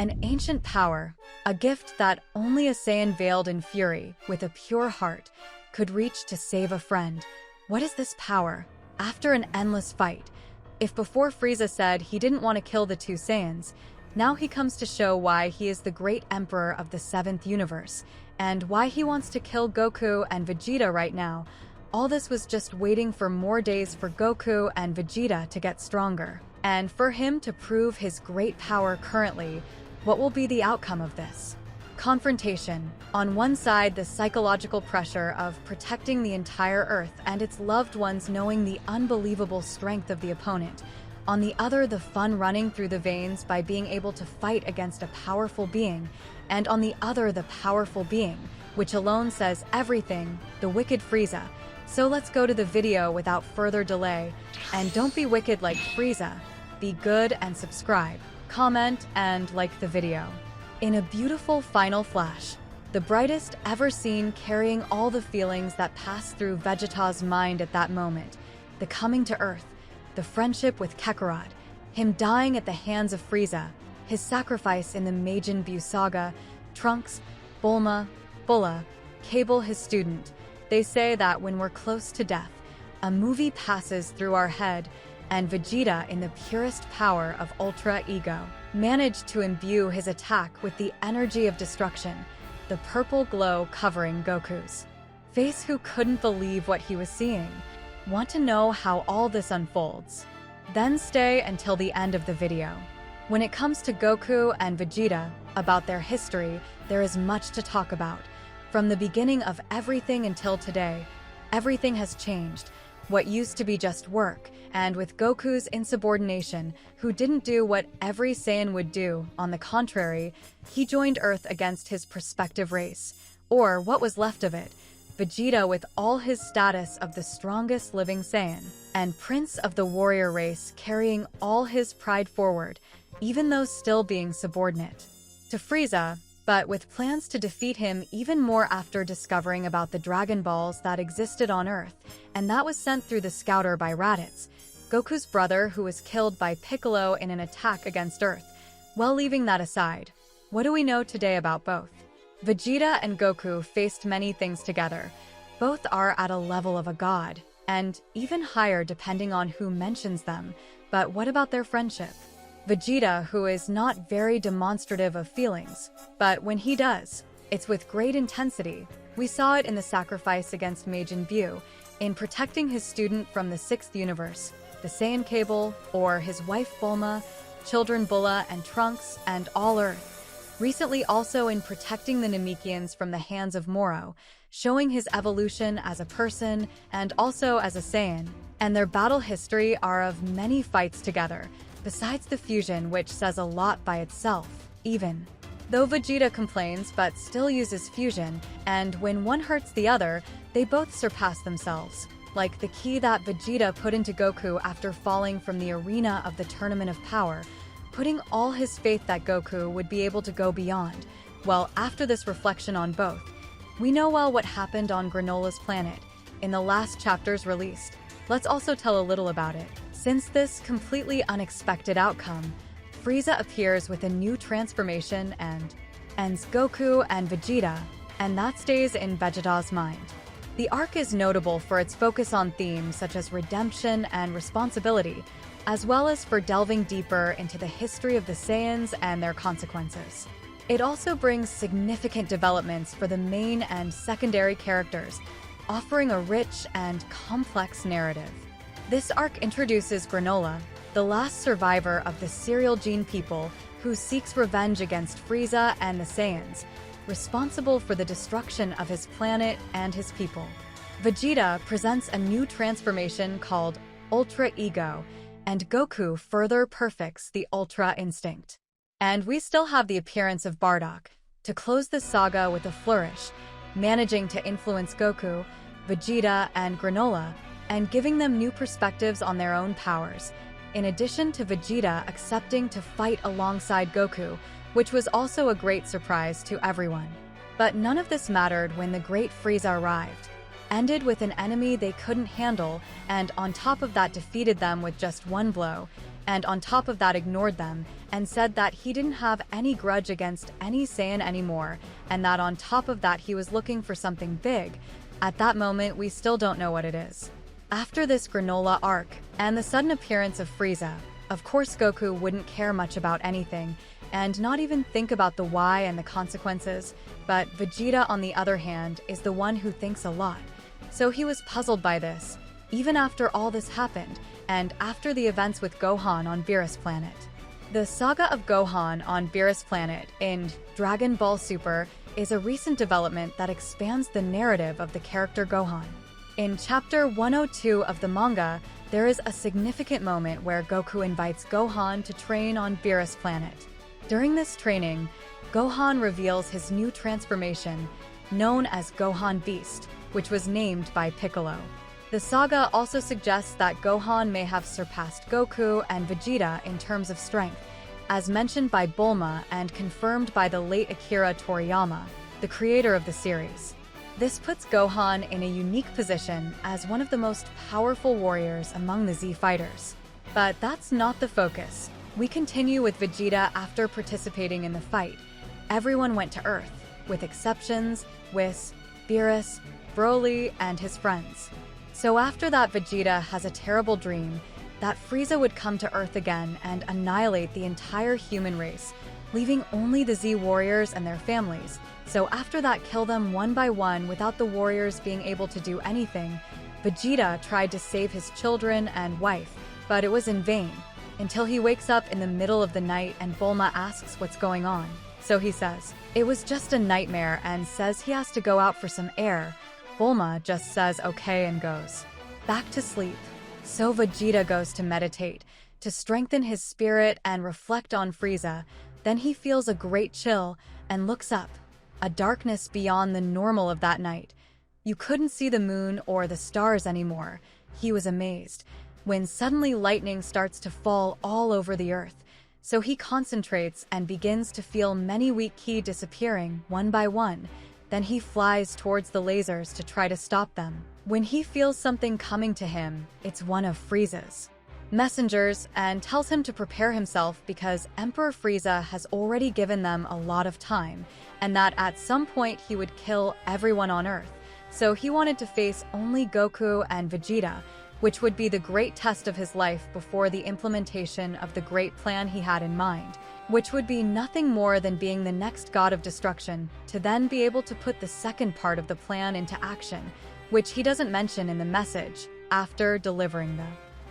An ancient power, a gift that only a Saiyan veiled in fury, with a pure heart, could reach to save a friend. What is this power? After an endless fight, if before Frieza said he didn't want to kill the two Saiyans, now he comes to show why he is the great emperor of the 7th universe, and why he wants to kill Goku and Vegeta right now. All this was just waiting for more days for Goku and Vegeta to get stronger, and for him to prove his great power currently. What will be the outcome of this? Confrontation. On one side, the psychological pressure of protecting the entire Earth and its loved ones knowing the unbelievable strength of the opponent. On the other, the fun running through the veins by being able to fight against a powerful being. And on the other, the powerful being, which alone says everything, the wicked Frieza. So let's go to the video without further delay. And don't be wicked like Frieza. Be good and subscribe, comment, and like the video. In a beautiful final flash, the brightest ever seen, carrying all the feelings that passed through VEGETA'S mind at that moment. The coming to Earth, the friendship with Kakarot, him dying at the hands of Frieza, his sacrifice in the Majin Buu saga, Trunks, Bulma, Bulla, Cable his student. They say that when we're close to death, a movie passes through our head, and Vegeta, in the purest power of Ultra Ego, managed to imbue his attack with the energy of destruction, the purple glow covering Goku's face, who couldn't believe what he was seeing. Want to know how all this unfolds? Then stay until the end of the video. When it comes to Goku and Vegeta, about their history, there is much to talk about. From the beginning of everything until today, everything has changed. What used to be just work, and with Goku's insubordination, who didn't do what every Saiyan would do, on the contrary, he joined Earth against his prospective race, or what was left of it. Vegeta, with all his status of the strongest living Saiyan, and prince of the warrior race, carrying all his pride forward, even though still being subordinate to Frieza, but with plans to defeat him even more after discovering about the Dragon Balls that existed on Earth, and that was sent through the Scouter by Raditz, Goku's brother, who was killed by Piccolo in an attack against Earth. Well, leaving that aside, what do we know today about both? Vegeta and Goku faced many things together. Both are at a level of a god, and even higher depending on who mentions them. But what about their friendship? Vegeta, who is not very demonstrative of feelings, but when he does, it's with great intensity. We saw it in the sacrifice against Majin Buu, in protecting his student from the 6th universe, the Saiyan Cable, or his wife Bulma, children Bulla and Trunks, and all Earth. Recently also in protecting the Namekians from the hands of Moro, showing his evolution as a person and also as a Saiyan. And their battle history are of many fights together, besides the fusion, which says a lot by itself, even though Vegeta complains but still uses fusion, and when one hurts the other, they both surpass themselves, like the key that Vegeta put into Goku after falling from the arena of the Tournament of Power, putting all his faith that Goku would be able to go beyond. Well, after this reflection on both, we know well what happened on Granola's planet, in the last chapters released. Let's also tell a little about it. Since this completely unexpected outcome, Frieza appears with a new transformation and ends Goku and Vegeta, and that stays in VEGETA'S mind. The arc is notable for its focus on themes such as redemption and responsibility, as well as for delving deeper into the history of the Saiyans and their consequences. It also brings significant developments for the main and secondary characters, offering a rich and complex narrative. This arc introduces Granola, the last survivor of the Cereal Gene people who seeks revenge against Frieza and the Saiyans, responsible for the destruction of his planet and his people. Vegeta presents a new transformation called Ultra Ego, and Goku further perfects the Ultra Instinct. And we still have the appearance of Bardock, to close the saga with a flourish, managing to influence Goku, Vegeta, and Granola, and giving them new perspectives on their own powers, in addition to Vegeta accepting to fight alongside Goku, which was also a great surprise to everyone. But none of this mattered when the great Frieza arrived, ended with an enemy they couldn't handle, and on top of that defeated them with just one blow. and on top of that ignored them and said that he didn't have any grudge against any Saiyan anymore, and that on top of that he was looking for something big. At that moment, we still don't know what it is. After this granola arc and the sudden appearance of Frieza, of course Goku wouldn't care much about anything and not even think about the why and the consequences, but Vegeta, on the other hand, is the one who thinks a lot. So he was puzzled by this, even after all this happened, and after the events with Gohan on Beerus Planet. The saga of Gohan on Beerus Planet in Dragon Ball Super is a recent development that expands the narrative of the character Gohan. In Chapter 102 of the manga, there is a significant moment where Goku invites Gohan to train on Beerus Planet. During this training, Gohan reveals his new transformation, known as Gohan Beast, which was named by Piccolo. The saga also suggests that Gohan may have surpassed Goku and Vegeta in terms of strength, as mentioned by Bulma and confirmed by the late Akira Toriyama, the creator of the series. This puts Gohan in a unique position as one of the most powerful warriors among the Z fighters. But that's not the focus. We continue with Vegeta after participating in the fight. Everyone went to Earth, with exceptions, Whis, Beerus, Broly, and his friends. So after that, Vegeta has a terrible dream that Frieza would come to Earth again and annihilate the entire human race, leaving only the Z warriors and their families. So after that, kill them one by one without the warriors being able to do anything. Vegeta tried to save his children and wife, but it was in vain, until he wakes up in the middle of the night and Bulma asks what's going on. So he says, it was just a nightmare, and says he has to go out for some air. Bulma just says okay and goes back to sleep. So Vegeta goes to meditate, to strengthen his spirit and reflect on Frieza. Then he feels a great chill and looks up, a darkness beyond the normal of that night. You couldn't see the moon or the stars anymore. He was amazed, when suddenly lightning starts to fall all over the earth. So he concentrates and begins to feel many weak ki disappearing one by one. Then he flies towards the lasers to try to stop them. When he feels something coming to him, it's one of Frieza's messengers, and tells him to prepare himself because Emperor Frieza has already given them a lot of time, and that at some point he would kill everyone on Earth. So he wanted to face only Goku and Vegeta, which would be the great test of his life before the implementation of the great plan he had in mind, which would be nothing more than being the next god of destruction, to then be able to put the second part of the plan into action, which he doesn't mention in the message. After delivering the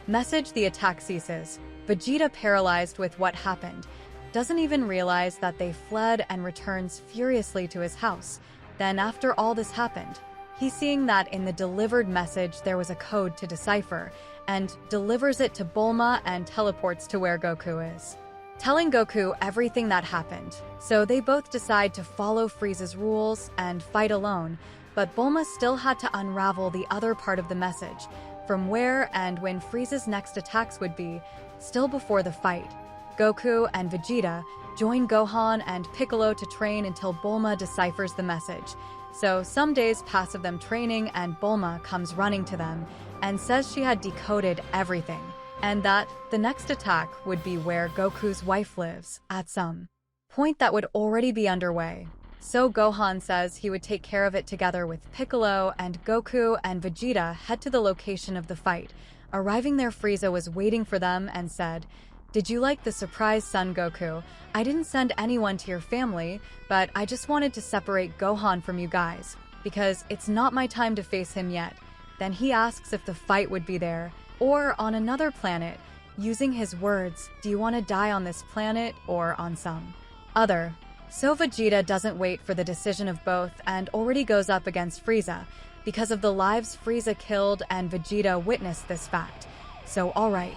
message, the attack ceases. Vegeta, paralyzed with what happened, doesn't even realize that they fled and returns furiously to his house. Then after all this happened, he's seeing that in the delivered message there was a code to decipher, and delivers it to Bulma and teleports to where Goku is, telling Goku everything that happened. So they both decide to follow Frieza's rules and fight alone, but Bulma still had to unravel the other part of the message, from where and when Frieza's next attacks would be, still before the fight. Goku and Vegeta join Gohan and Piccolo to train until Bulma deciphers the message. So some days pass of them training, and Bulma comes running to them and says she had decoded everything, and that the next attack would be where Goku's wife lives, at some point that would already be underway. So Gohan says he would take care of it together with Piccolo, and Goku and Vegeta head to the location of the fight. Arriving there, Frieza was waiting for them and said, "Did you like the surprise, son Goku? I didn't send anyone to your family, but I just wanted to separate Gohan from you guys, because it's not my time to face him yet." Then he asks if the fight would be there, or on another planet, using his words, "Do you want to die on this planet or on some other?" So Vegeta doesn't wait for the decision of both and already goes up against Frieza, because of the lives Frieza killed, and Vegeta witnessed this fact. So alright,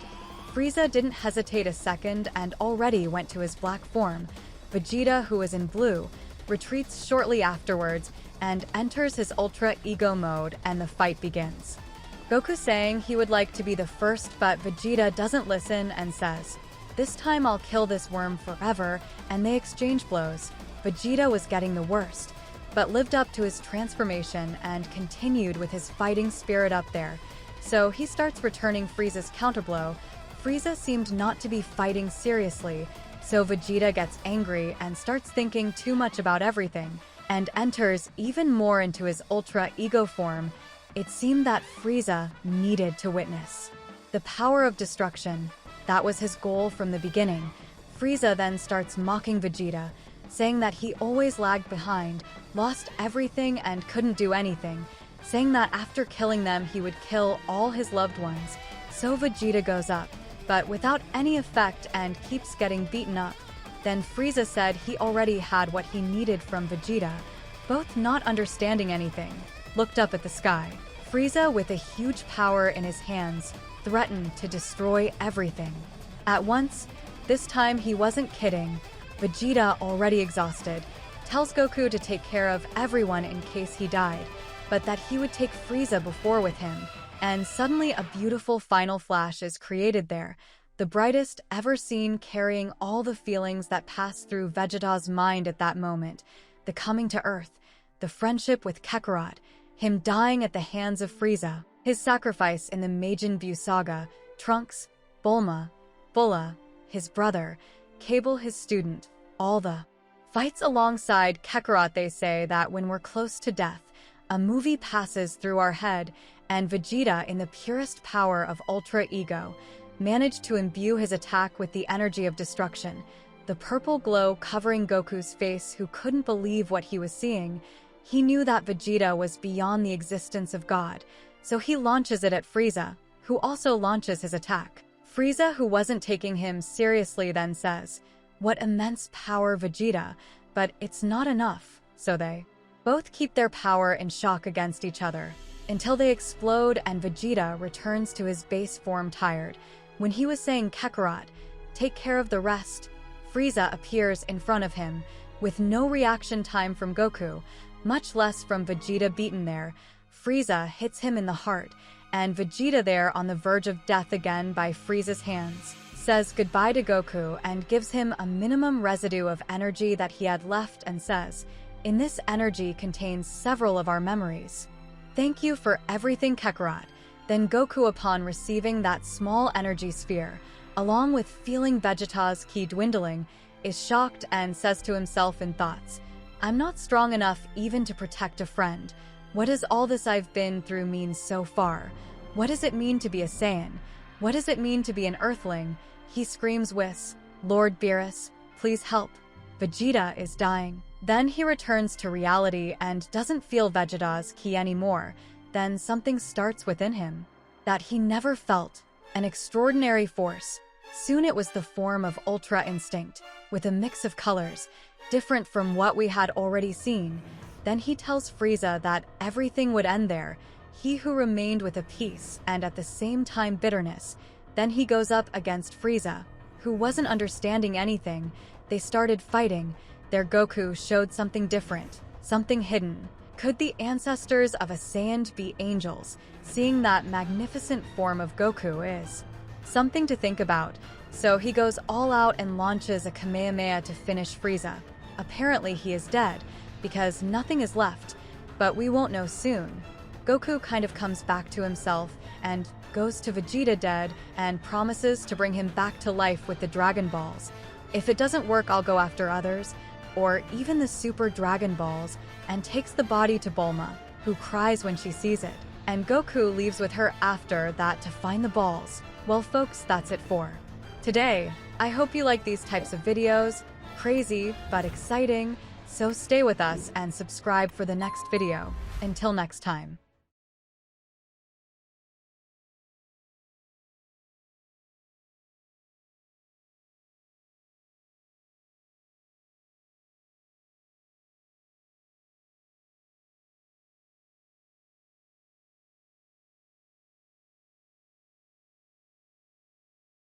Frieza didn't hesitate a second and already went to his black form. Vegeta, who is in blue, retreats shortly afterwards and enters his Ultra Ego mode, and the fight begins. Goku saying he would like to be the first, but Vegeta doesn't listen and says, "This time I'll kill this worm forever," and they exchange blows. Vegeta was getting the worst, but lived up to his transformation and continued with his fighting spirit up there. So he starts returning Frieza's counterblow, Frieza seemed not to be fighting seriously, so Vegeta gets angry and starts thinking too much about everything, and enters even more into his Ultra Ego form. It seemed that Frieza needed to witness the power of destruction. That was his goal from the beginning. Frieza then starts mocking Vegeta, saying that he always lagged behind, lost everything and couldn't do anything, saying that after killing them he would kill all his loved ones. So Vegeta goes up, but without any effect, and keeps getting beaten up. Then Frieza said he already had what he needed from Vegeta. Both, not understanding anything, looked up at the sky. Frieza, with a huge power in his hands, threatened to destroy everything at once. This time he wasn't kidding. Vegeta, already exhausted, tells Goku to take care of everyone in case he died, but that he would take Frieza before with him. And suddenly a beautiful final flash is created there, the brightest ever seen, carrying all the feelings that passed through Vegeta's mind at that moment. The coming to Earth, the friendship with Kakarot, him dying at the hands of Frieza, his sacrifice in the Majin Buu saga, Trunks, Bulma, Bulla, his brother, Cable his student, all the fights alongside Kakarot. They say that when we're close to death, a movie passes through our head, and Vegeta, in the purest power of Ultra Ego, managed to imbue his attack with the energy of destruction, the purple glow covering Goku's face, who couldn't believe what he was seeing. He knew that Vegeta was beyond the existence of God, so he launches it at Frieza, who also launches his attack. Frieza, who wasn't taking him seriously, then says, "What immense power, Vegeta, but it's not enough." So they both keep their power in shock against each other, until they explode and Vegeta returns to his base form tired. When he was saying, "Kakarot, take care of the rest," Frieza appears in front of him, with no reaction time from Goku, much less from Vegeta. Beaten there, Frieza hits him in the heart, and Vegeta, there on the verge of death again by Frieza's hands, says goodbye to Goku and gives him a minimum residue of energy that he had left, and says, "In this energy contains several of our memories. Thank you for everything, Kakarot." Then Goku, upon receiving that small energy sphere, along with feeling Vegeta's ki dwindling, is shocked and says to himself in thoughts, "I'm not strong enough even to protect a friend. What does all this I've been through mean so far? What does it mean to be a Saiyan? What does it mean to be an Earthling?" He screams, "Whis, Lord Beerus, please help. Vegeta is dying." Then he returns to reality and doesn't feel Vegeta's ki anymore. Then something starts within him that he never felt, an extraordinary force. Soon it was the form of Ultra Instinct, with a mix of colors, different from what we had already seen. Then he tells Frieza that everything would end there, he who remained with a peace and at the same time bitterness. Then he goes up against Frieza, who wasn't understanding anything. They started fighting. Their Goku showed something different, something hidden. Could the ancestors of a Saiyan be angels? Seeing that magnificent form of Goku is something to think about. So he goes all out and launches a Kamehameha to finish Frieza. Apparently he is dead, because nothing is left, but we won't know soon. Goku kind of comes back to himself and goes to Vegeta dead and promises to bring him back to life with the Dragon Balls. If it doesn't work, I'll go after others, or even the Super Dragon Balls, and takes the body to Bulma, who cries when she sees it. And Goku leaves with her after that to find the balls. Well folks, that's it for today. I hope you like these types of videos, crazy but exciting. So stay with us and subscribe for the next video. Until next time.